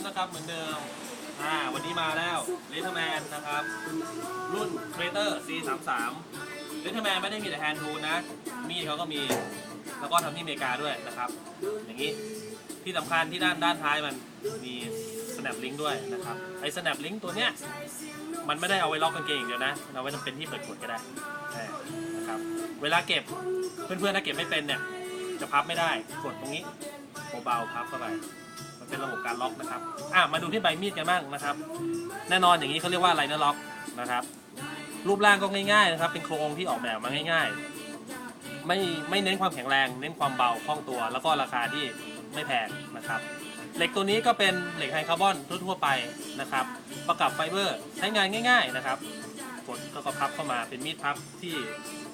นะครับเหมือนเดิมวันนี้มาแล้วลิทเทิลแมนนะครับรุ่น Creator C33 ลิทเทิลแมนไม่ได้มีแต่แฮนด์ทูลนะมีดเขาก็มีแล้วก็ทำที่อเมริกาด้วยนะครับอย่างนี้ที่สำคัญที่ด้านท้ายมันมี snap link ด้วยนะครับไอ้ snap link ตัวเนี้ยมันไม่ได้เอาไว้ล็อกกางเกงอย่างเดียวนะเอาไว้เป็นที่เปิดกดก็ได้นะครับเวลาเก็บเพื่อนๆถ้าเก็บไม่เป็นเนี่ยจะพับไม่ได้กดตรงนี้เบาๆพับเข้าไปมันเป็นระบบการล็อกนะครับมาดูที่ใบมีดกันบ้างนะครับแน่นอนอย่างนี้เขาเรียกว่าอะไรนะล็อกนะครับรูปร่างก็ง่ายๆนะครับเป็นโครงที่ออกแบบมาง่ายๆไม่เน้นความแข็งแรงเน้นความเบาคล่องตัวแล้วก็ราคาที่ไม่แพงนะครับเหล็กตัวนี้ก็เป็นเหล็กไฮคาร์บอนทั่วๆไปนะครับประกับไฟเบอร์ใช้งานง่ายๆนะครับกดก็พับเข้ามาเป็นมีดพับที่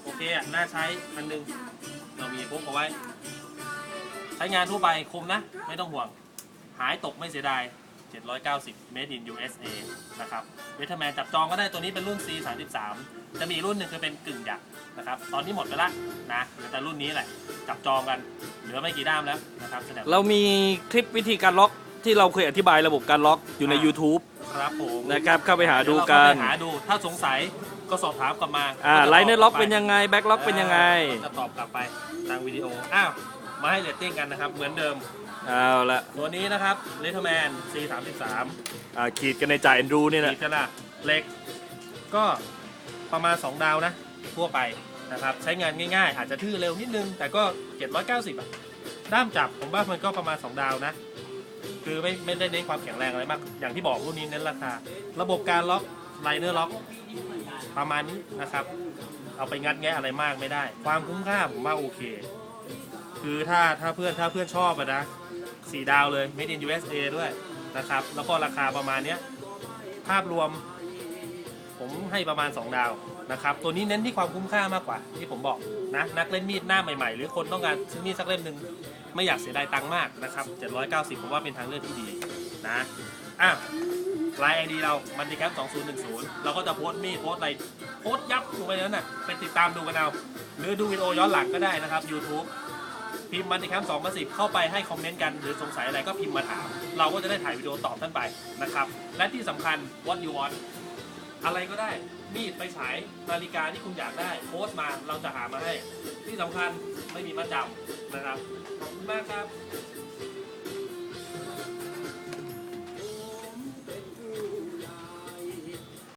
โอเคน่าใช้อันนึงเรามีพกเอาไว้ใช้งานทั่วไปคมนะไม่ต้องห่วงหายตกไม่เสียดาย790 Made in USA นะครับลิทเทิลแมนจับจองก็ได้ตัวนี้เป็นรุ่น C33 จะมีรุ่นหนึ่งคือเป็นกึ่งหยักนะครับตอนนี้หมดไปละนะเหลือแต่รุ่นนี้แหละจับจองกันเหลือไม่กี่ด้ามแล้วนะครับเรามีคลิปวิธีการล็อกที่เราเคยอธิบายระบบการล็อกอยู่ใน YouTube ครับผมนะครับเข้าไปหาดูกันหาดูถ้าสงสัยก็สอบถามกลับมาไลน์เนอร์ล็อกเป็นยังไงแบ็คล็อกเป็นยังไงจะตอบกลับไปทางวิดีโอมาให้เรตติ้งกันนะครับเหมือนเดิมเอาละตัวนี้นะครับ Littleman C33 ขีดกันในจ่ายแอนดรูนี่นะขีดกันนะเล็กก็ประมาณ2ดาวนะทั่วไปนะครับใช้งานง่ายๆอาจจะทื่อเร็วนิดนึงแต่ก็790ด้ามจับผมว่ามันก็ประมาณ2ดาวนะคือไม่ได้เน้นความแข็งแรงอะไรมากอย่างที่บอกรุ่นนี้เน้นราคาระบบการล็อกไลเนอร์ล็อกประมาณนี้นะครับเอาไปงัดแงะอะไรมากไม่ได้ความคุ้มค่าผมว่าโอเคคือถ้าเพื่อนชอบนะ4ดาวเลย Made in USA ด้วยนะครับแล้วก็ราคาประมาณนี้ภาพรวมผมให้ประมาณ2ดาวนะครับตัวนี้เน้นที่ความคุ้มค่ามากกว่าที่ผมบอกนะนักเล่นมีดหน้าใหม่ๆหรือคนต้องการซื้อมีดสักเล่มหนึ่งไม่อยากเสียดายตังค์มากนะครับ790ผมว่าเป็นทางเลือกที่ดีนะไลน์ ID เรามันดีแคป2010เราก็จะโพสต์มีดโพสต์อะไรโพสต์ยับลงไปนั้นน่ะไปติดตามดูกันเอาหรือดูวิดีโอย้อนหลังก็ได้นะครับ YouTubeพิมพ์มันดีแคป2010เข้าไปให้คอมเมนต์กันหรือสงสัยอะไรก็พิมพ์มาถามเราก็จะได้ถ่ายวิดีโอตอบท่านไปนะครับและที่สำคัญ what you want อะไรก็ได้มีดไฟฉายนาฬิกาที่คุณอยากได้โพสต์มาเราจะหามาให้ที่สำคัญไม่มีมัดจำนะครับขอบคุณมากครับ